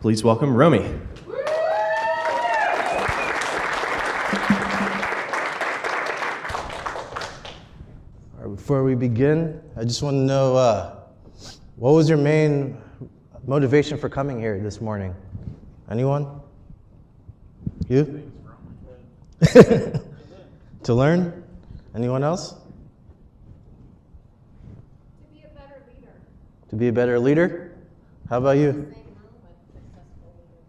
Please welcome Romy. Before we begin, I just want to know, what was your main motivation for coming here this morning? Anyone? You? To learn? Anyone else? To be a better leader. To be a better leader? How about you? Same room with successful leaders.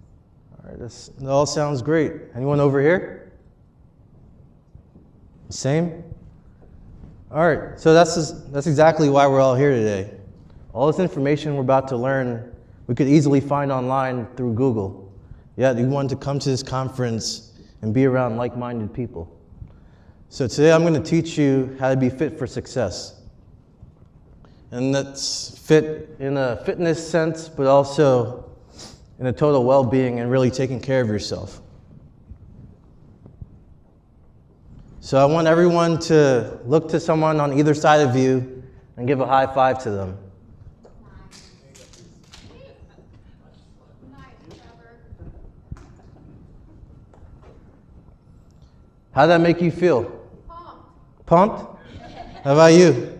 All right, that all sounds great. Anyone over here? Same? All right, so that's exactly why we're all here today. All this information we're about to learn, we could easily find online through Google. Yet you wanted to come to this conference and be around like-minded people. So today I'm going to teach you how to be fit for success. And that's fit in a fitness sense, but also in a total well-being and really taking care of yourself. So I want everyone to look to someone on either side of you and give a high five to them. How'd that make you feel? Pumped? How about you?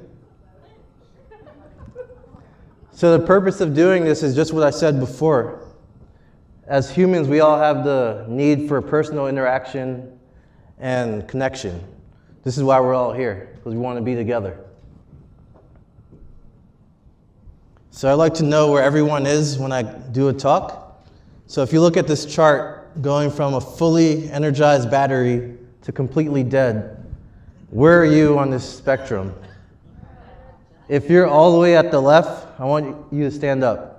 So the purpose of doing this is just what I said before. As humans, we all have the need for personal interaction and connection. This is why we're all here, because we want to be together. So I'd like to know where everyone is when I do a talk. So if you look at this chart, going from a fully energized battery to completely dead, where are you on this spectrum? If you're all the way at the left, I want you to stand up.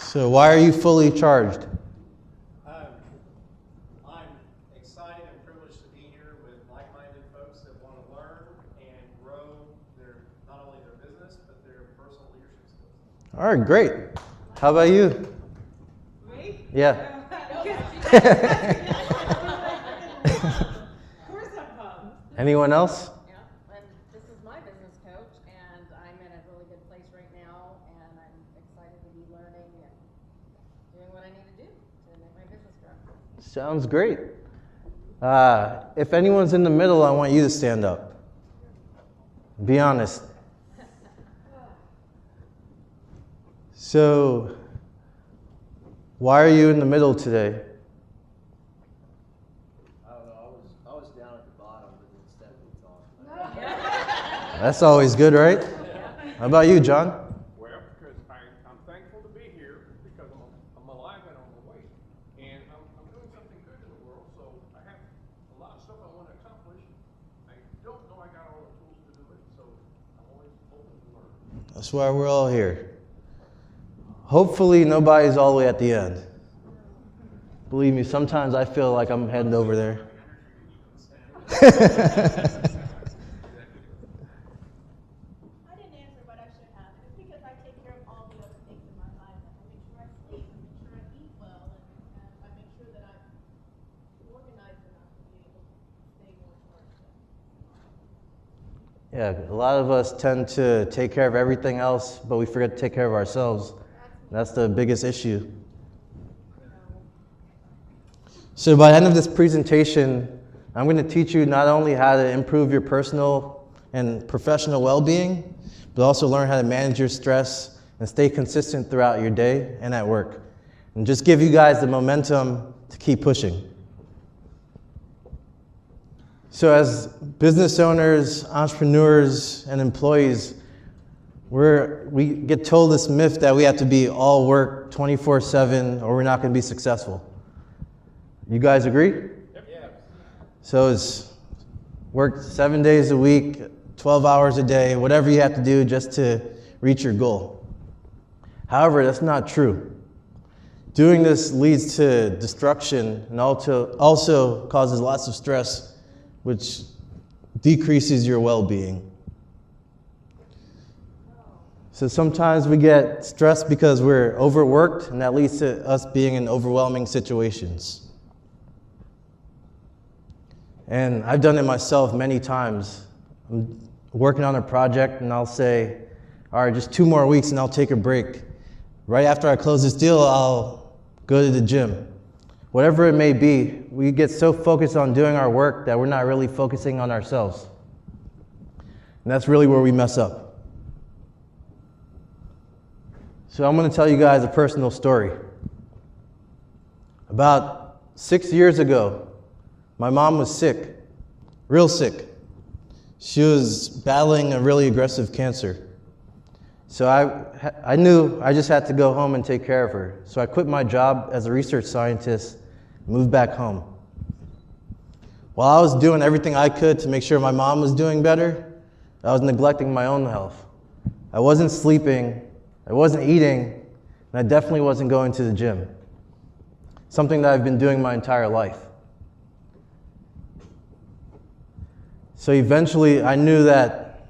So why are you fully charged? I'm excited and privileged to be here with like-minded folks that want to learn and grow not only their business, but their personal leadership skills. All right, great. How about you? Me? Yeah. Of course I'm pumped. Anyone else? Yeah, and this is my business coach, and I'm in a really good place right now, and I'm excited to be learning and doing what I need to do to make my business grow. Sounds great. If anyone's in the middle, I want you to stand up. Be honest. So, why are you in the middle today? I don't know. I was down at the bottom, but instead we talked. That's always good, right? How about you, John? Well, because I'm thankful to be here because I'm alive and on my way. And I'm doing something good in the world, so I have a lot of stuff I want to accomplish. I don't know I got all the tools to do it, so I'm always open to learn. That's why we're all here. Hopefully nobody's all the way at the end. Believe me, sometimes I feel like I'm heading over there. I didn't answer, but I should have. It's because I take care of all the other things in my life. I make sure I sleep, I make sure I eat well, and I make sure that I'm organized enough to be able to stay more charged. Yeah, a lot of us tend to take care of everything else, but we forget to take care of ourselves. That's the biggest issue. So by the end of this presentation, I'm going to teach you not only how to improve your personal and professional well-being, but also learn how to manage your stress and stay consistent throughout your day and at work. And just give you guys the momentum to keep pushing. So as business owners, entrepreneurs, and employees, we get told this myth that we have to be all work 24/7 or we're not going to be successful. You guys agree? Yep. So it's work 7 days a week, 12 hours a day, whatever you have to do just to reach your goal. However, that's not true. Doing this leads to destruction and also causes lots of stress, which decreases your well-being. So sometimes we get stressed because we're overworked, and that leads to us being in overwhelming situations. And I've done it myself many times. working on a project and I'll say, all right, just 2 more weeks and I'll take a break. Right after I close this deal, I'll go to the gym. Whatever it may be, we get so focused on doing our work that we're not really focusing on ourselves. And that's really where we mess up. So I'm going to tell you guys a personal story. About 6 years ago, my mom was sick, real sick. She was battling a really aggressive cancer. So I knew I just had to go home and take care of her. So I quit my job as a research scientist, moved back home. While I was doing everything I could to make sure my mom was doing better, I was neglecting my own health. I wasn't sleeping, I wasn't eating, and I definitely wasn't going to the gym. Something that I've been doing my entire life. So eventually I knew that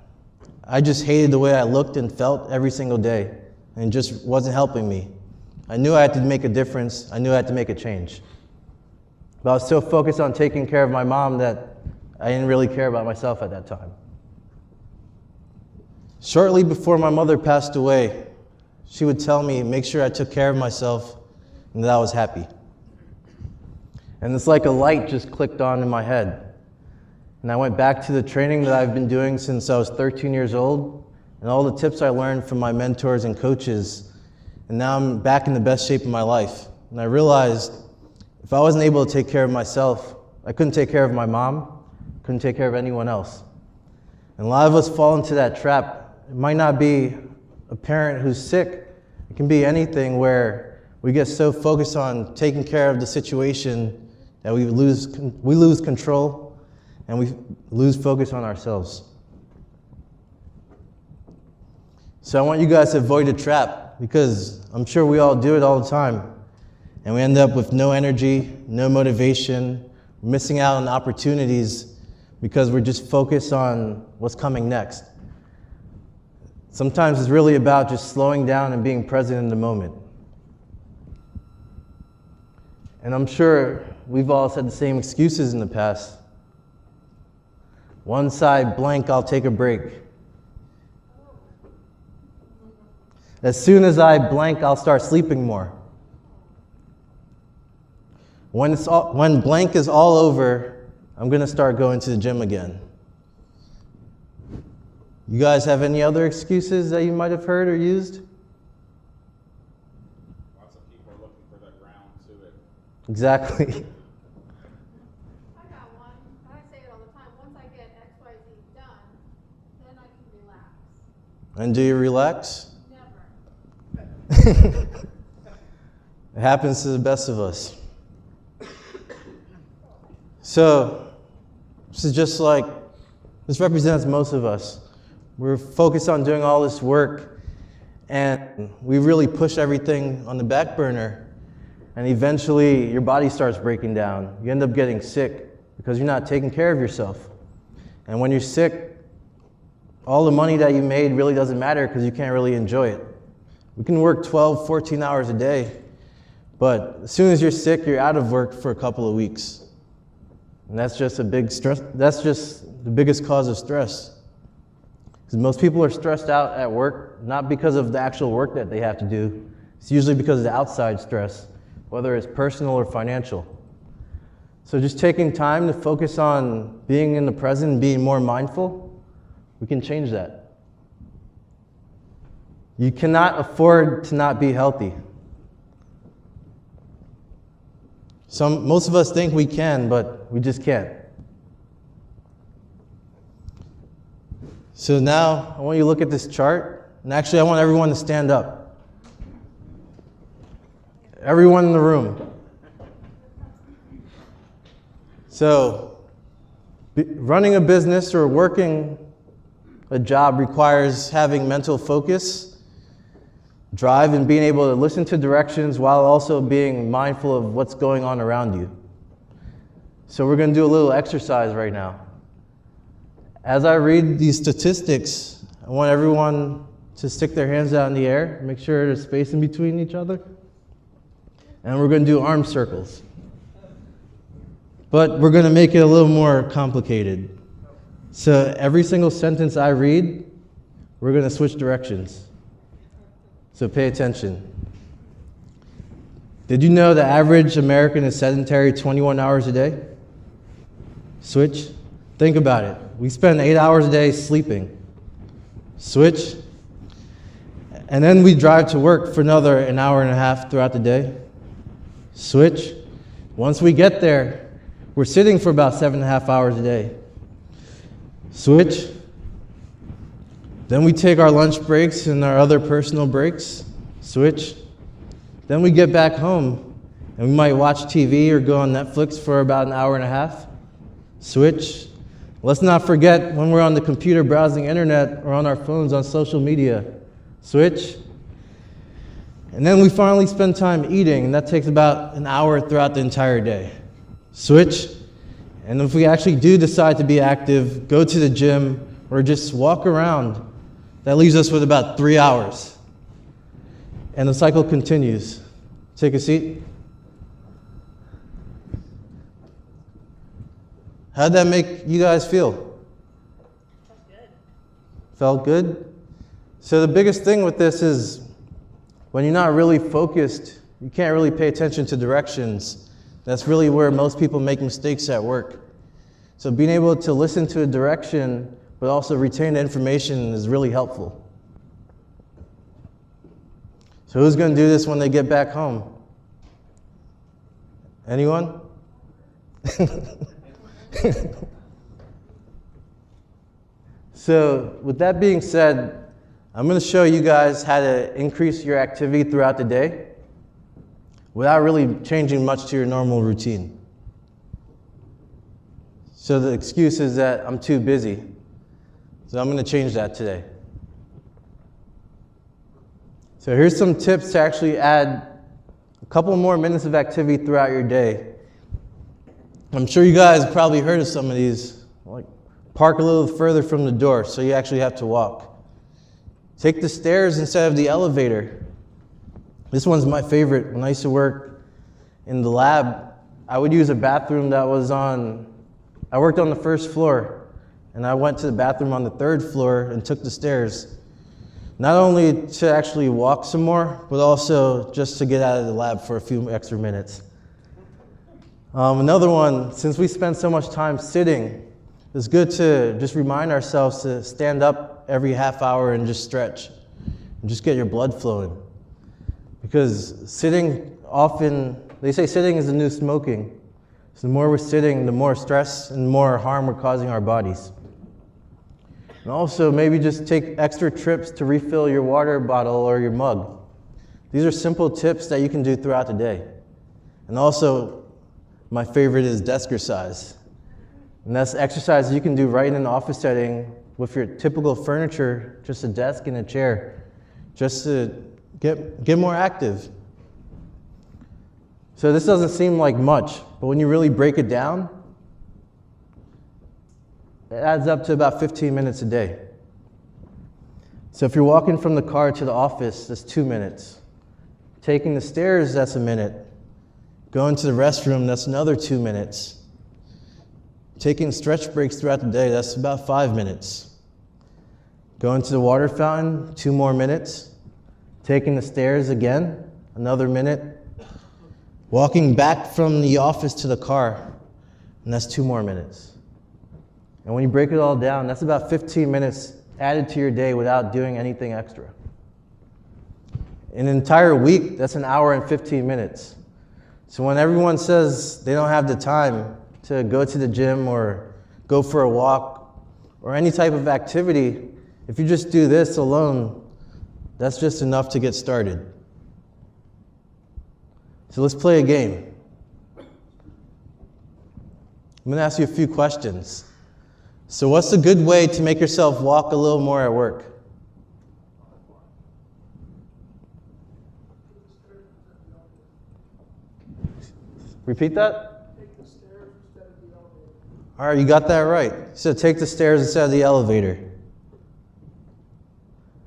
I just hated the way I looked and felt every single day, and it just wasn't helping me. I knew I had to make a difference, I knew I had to make a change. But I was so focused on taking care of my mom that I didn't really care about myself at that time. Shortly before my mother passed away, she would tell me, make sure I took care of myself and that I was happy. And it's like a light just clicked on in my head. And I went back to the training that I've been doing since I was 13 years old, and all the tips I learned from my mentors and coaches, and now I'm back in the best shape of my life. And I realized if I wasn't able to take care of myself, I couldn't take care of my mom, couldn't take care of anyone else. And a lot of us fall into that trap. It might not be a parent who's sick, it can be anything where we get so focused on taking care of the situation that we lose control and we lose focus on ourselves. So I want you guys to avoid the trap, because I'm sure we all do it all the time. And we end up with no energy, no motivation, missing out on opportunities because we're just focused on what's coming next. Sometimes it's really about just slowing down and being present in the moment. And I'm sure we've all said the same excuses in the past. Once I blank, I'll take a break. As soon as I blank, I'll start sleeping more. When blank is all over, I'm going to start going to the gym again. You guys have any other excuses that you might have heard or used? Lots of people are looking for that ground to it. Exactly. I got one. I say it all the time. Once I get XYZ done, then I can relax. And do you relax? Never. It happens to the best of us. So, this represents most of us. We're focused on doing all this work, and we really push everything on the back burner, and eventually your body starts breaking down. You end up getting sick because you're not taking care of yourself. And when you're sick, all the money that you made really doesn't matter because you can't really enjoy it. We can work 12, 14 hours a day, but as soon as you're sick, you're out of work for a couple of weeks. And that's just a big stress. That's just the biggest cause of stress. Because most people are stressed out at work, not because of the actual work that they have to do. It's usually because of the outside stress, whether it's personal or financial. So just taking time to focus on being in the present and being more mindful, we can change that. You cannot afford to not be healthy. Most of us think we can, but we just can't. So now I want you to look at this chart, and actually I want everyone to stand up. Everyone in the room. So, running a business or working a job requires having mental focus, drive, and being able to listen to directions while also being mindful of what's going on around you. So we're going to do a little exercise right now. As I read these statistics, I want everyone to stick their hands out in the air, make sure there's space in between each other, and we're going to do arm circles. But we're going to make it a little more complicated. So every single sentence I read, we're going to switch directions. So pay attention. Did you know the average American is sedentary 21 hours a day? Switch. Think about it. We spend 8 hours a day sleeping. Switch. And then we drive to work for another an hour and a half throughout the day. Switch. Once we get there, we're sitting for about 7.5 hours a day. Switch. Then we take our lunch breaks and our other personal breaks. Switch. Then we get back home and we might watch TV or go on Netflix for about an hour and a half. Switch. Let's not forget when we're on the computer browsing internet or on our phones on social media. Switch. And then we finally spend time eating, and that takes about an hour throughout the entire day. Switch. And if we actually do decide to be active, go to the gym, or just walk around, that leaves us with about 3 hours. And the cycle continues. Take a seat. How'd that make you guys feel? That's good. Felt good? So the biggest thing with this is when you're not really focused, you can't really pay attention to directions. That's really where most people make mistakes at work. So being able to listen to a direction but also retain the information is really helpful. So who's going to do this when they get back home? Anyone? So with that being said, I'm going to show you guys how to increase your activity throughout the day without really changing much to your normal routine. So the excuse is that I'm too busy. So I'm going to change that today. So here's some tips to actually add a couple more minutes of activity throughout your day. I'm sure you guys probably heard of some of these, like park a little further from the door so you actually have to walk. Take the stairs instead of the elevator. This one's my favorite. When I used to work in the lab, I would use a bathroom that was I worked on the first floor, and I went to the bathroom on the third floor and took the stairs. Not only to actually walk some more, but also just to get out of the lab for a few extra minutes. Another one, since we spend so much time sitting, it's good to just remind ourselves to stand up every half hour and just stretch and just get your blood flowing. Because sitting often, they say sitting is the new smoking. So the more we're sitting, the more stress and more harm we're causing our bodies. And also maybe just take extra trips to refill your water bottle or your mug. These are simple tips that you can do throughout the day. And also, my favorite is deskercise. And that's exercise you can do right in an office setting with your typical furniture, just a desk and a chair, just to get more active. So this doesn't seem like much, but when you really break it down, it adds up to about 15 minutes a day. So if you're walking from the car to the office, that's 2 minutes. Taking the stairs, that's a minute. Going to the restroom, that's another 2 minutes. Taking stretch breaks throughout the day, that's about 5 minutes. Going to the water fountain, 2 more minutes. Taking the stairs again, another minute. Walking back from the office to the car, and that's 2 more minutes. And when you break it all down, that's about 15 minutes added to your day without doing anything extra. In an entire week, that's an hour and 15 minutes. So when everyone says they don't have the time to go to the gym or go for a walk or any type of activity, if you just do this alone, that's just enough to get started. So let's play a game. I'm going to ask you a few questions. So what's a good way to make yourself walk a little more at work? Repeat that? Take the stairs instead of the elevator. All right, you got that right. So take the stairs instead of the elevator.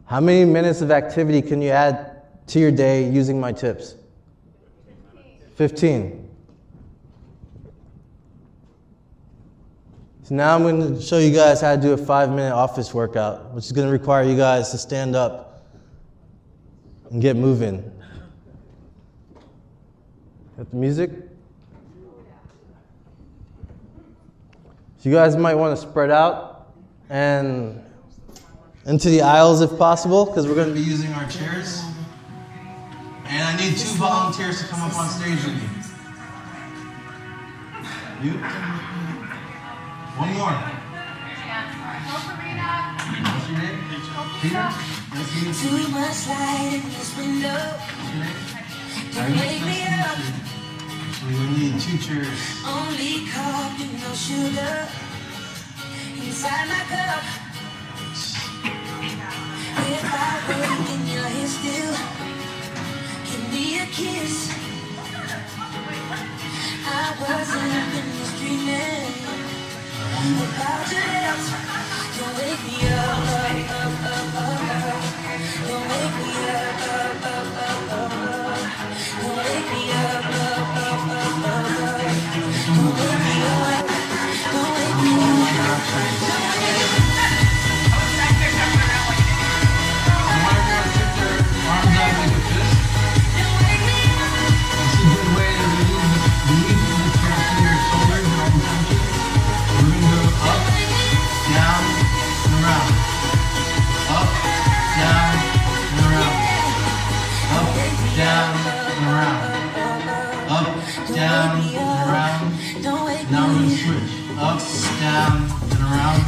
How many minutes of activity can you add to your day using my tips? 15. So now I'm going to show you guys how to do a 5-minute office workout, which is going to require you guys to stand up and get moving. Got the music? So you guys might want to spread out and into the aisles if possible, because we're going to be using our chairs. And I need 2 volunteers to come up on stage with me. You? One more. What's your name? Peter? Nice to meet you. Too much light in this window. What's your name? Don't wake me up. So we need 2 chairs. Only coffee, no sugar. Inside my cup. If I wake and you're here still, give me a kiss. I wasn't finished dreaming about your lips. Don't wake me up, Don't wake me up, Don't wake me up, Don't wake me up, Don't wake me up. Arms out like a fist. It's a good way to relieve the tension in your shoulders and all the tension. We're going to go up, down, and around. Up, down, and around. Up, down, and around. Up, down, and around. Now we're going to switch. Up, down, and around.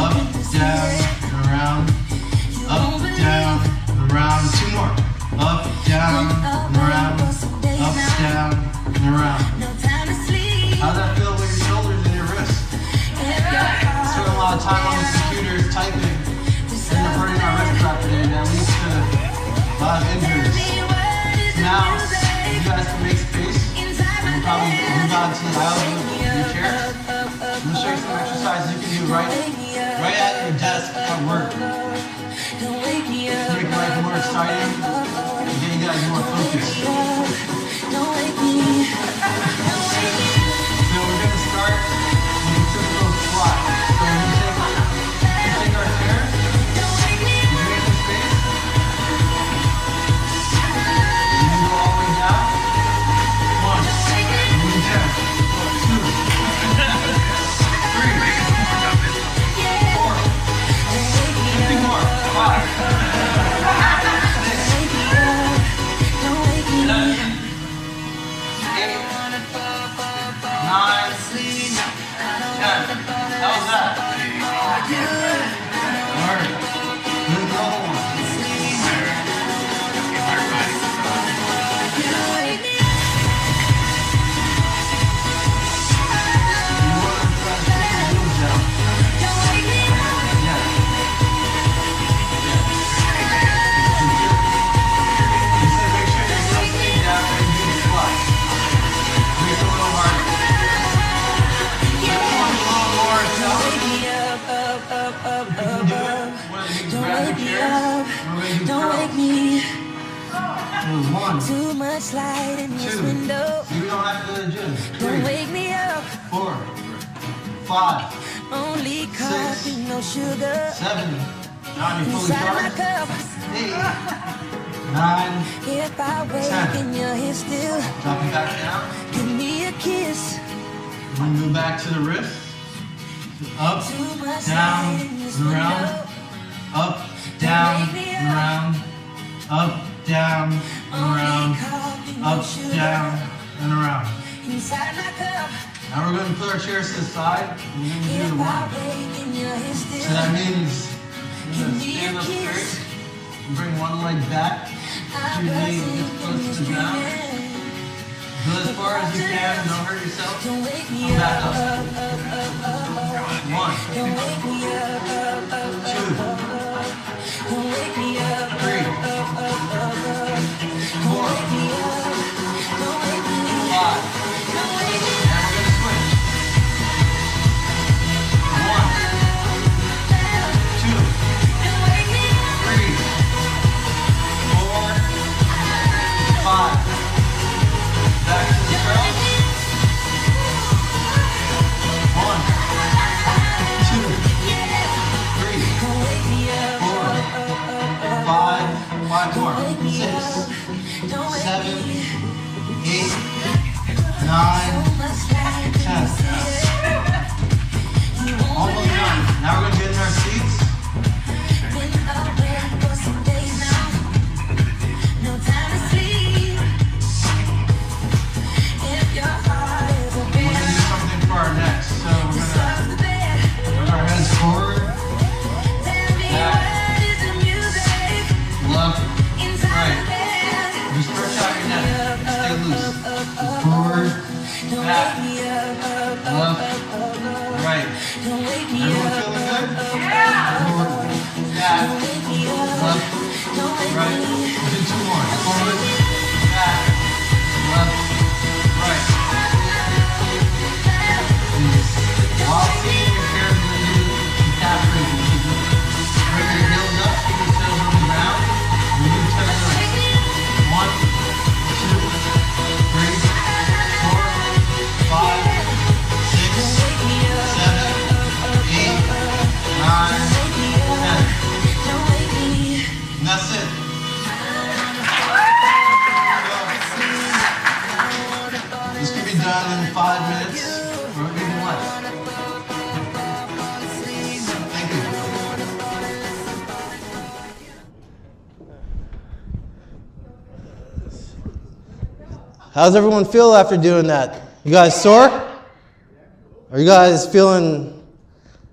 Up, down, and around. Up, down, and around. 2 more. Up, down, and around. Up, down, and around. How's that feel with your shoulders and your wrists? Spend a lot of time on the computers typing. End up hurting our wrists after day. That leads to a lot of injuries. Now, if you guys can make space, we'll probably move on to the aisle of your chairs. I'm going to show you some exercises you can do right at your desk at work. To make life more exciting and get you guys more focused. So we're going to start with a typical squat. So we take our chair, we make some space, and then go all the way down. 1, move down. 2, 3, 4, 50 more. 5. 9, 10. How's that? Alright. Do another one. You want to try to take your heels down. Yeah. You said make sure your heels stay down and do the squat. Make it a little harder. Too much light in this 2. window. You don't have to go to the gym. 3, Don't wake me up. 4, 5, Only coffee, no sugar. 7. Now you're fully Inside my charged. cup. 8, 9. If I wake 10. and you're here still, Drop it back down. give me a kiss. Then move back to the wrist. Up, Too much down, light in this and around. window. Up, down, and around. Up, down, and around. Up, down, and around. Inside my cup. Now we're going to put our chairs to the side. And we're going to do If the I one. wake and you're here still, So that means you're going to stand up straight. And bring one leg back. Put your knee just close to the ground. Go as far as you can. Don't hurt yourself. don't wake me Come back up. up. 1, Don't wake me up. 2, Don't wake me up. 3, 4, Don't wake me up. Don't wake me up. 5. Don't wake me And we're going to switch. 1, 2, 3, 4, 5. Back to the curl. 1, 5 more. 6, 7, 8, 9, 10. Almost done. Now we're going to get in our seats. Our next. So we're gonna bring our heads forward, back, left, right. Just stretch out your neck, stay loose. Forward, back, left, right. Everyone feeling good? Yeah! Forward, back, left, right. We'll do 2 more. Forward, back, left, right. While seeing your hair blended and capturing, bring your heels up, keep your toes on the ground, and move to the right. 1, 2, 3, 4, 5, 6, 7, 8, 9, 10. And that's it. So, this can be done in 5 minutes or even less. How's everyone feel after doing that? You guys sore? Are you guys feeling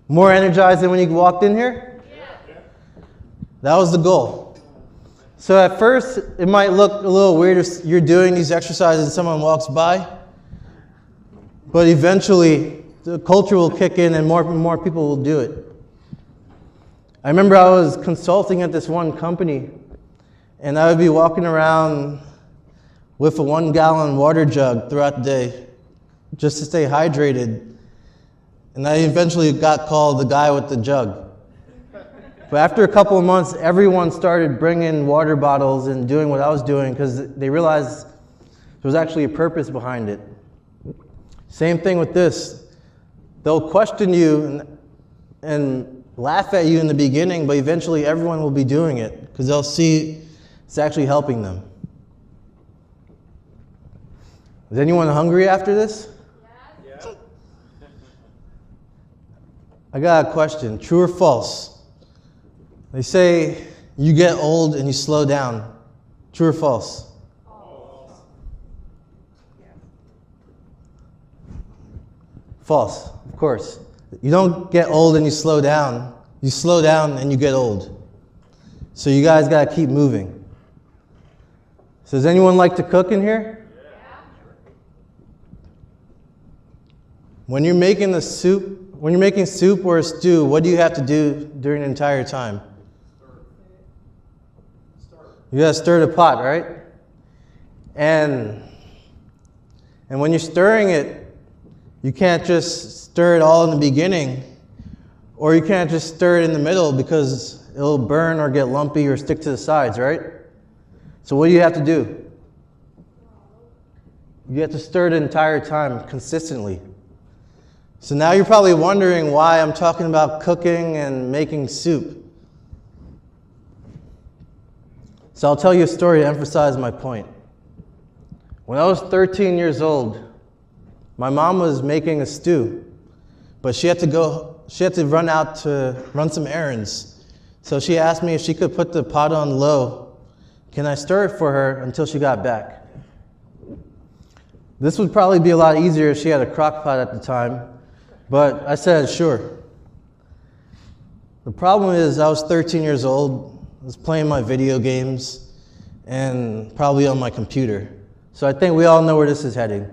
more energized than when you walked in here? Yeah. That was the goal. So at first, it might look a little weird if you're doing these exercises and someone walks by. But eventually, the culture will kick in and more people will do it. I remember I was consulting at this one company, and I would be walking around with a 1-gallon water jug throughout the day just to stay hydrated. And I eventually got called the guy with the jug. But after a couple of months, everyone started bringing water bottles and doing what I was doing because they realized there was actually a purpose behind it. Same thing with this. They'll question you and laugh at you in the beginning, but eventually everyone will be doing it because they'll see it's actually helping them. Is anyone hungry after this? Yeah. I got a question. True or false? They say you get old and you slow down. True or false? False. False, of course. You don't get old and you slow down. You slow down and you get old. So you guys got to keep moving. So does anyone like to cook in here? When you're making soup or a stew, what do you have to do during the entire time? You gotta stir the pot, right? And when you're stirring it, you can't just stir it all in the beginning, or you can't just stir it in the middle because it'll burn or get lumpy or stick to the sides, right? So what do you have to do? You have to stir the entire time consistently. So now you're probably wondering why I'm talking about cooking and making soup. So I'll tell you a story to emphasize my point. When I was 13 years old, my mom was making a stew, but she had to run out to run some errands. So she asked me if she could put the pot on low. Can I stir it for her until she got back? This would probably be a lot easier if she had a crock pot at the time. But I said, sure. The problem is I was 13 years old, I was playing my video games, and probably on my computer. So I think we all know where this is heading.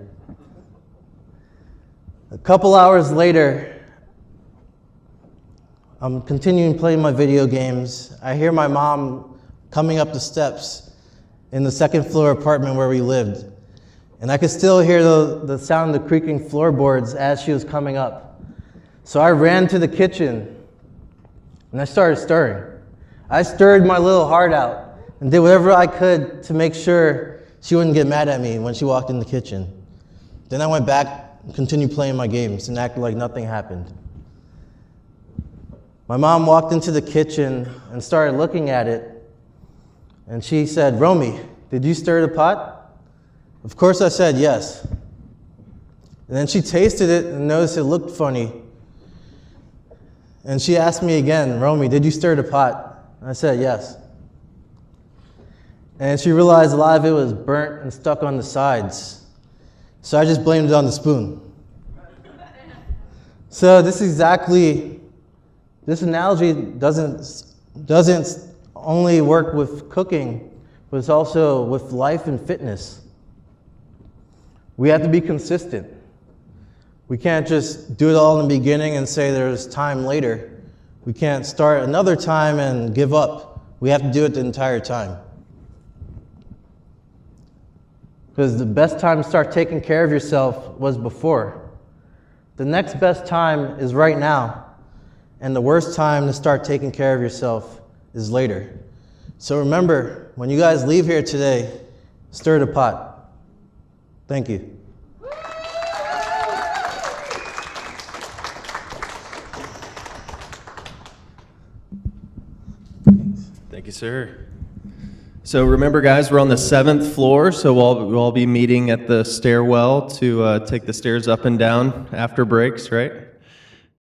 A couple hours later, I'm continuing playing my video games. I hear my mom coming up the steps in the second floor apartment where we lived. And I could still hear the sound of the creaking floorboards as she was coming up. So I ran to the kitchen and I started stirring. I stirred my little heart out and did whatever I could to make sure she wouldn't get mad at me when she walked in the kitchen. Then I went back and continued playing my games and acted like nothing happened. My mom walked into the kitchen and started looking at it. And she said, Romy, did you stir the pot? Of course I said yes. And then she tasted it and noticed it looked funny. And she asked me again, Romy, did you stir the pot? And I said yes. And she realized a lot of it was burnt and stuck on the sides. So I just blamed it on the spoon. So this analogy doesn't only work with cooking, but it's also with life and fitness. We have to be consistent. We can't just do it all in the beginning and say there's time later. We can't start another time and give up. We have to do it the entire time. Because the best time to start taking care of yourself was before. The next best time is right now. And the worst time to start taking care of yourself is later. So remember, when you guys leave here today, stir the pot. Thank you. Thank you, sir. So remember, guys, we're on the 7th floor, so we'll all be meeting at the stairwell to take the stairs up and down after breaks, right?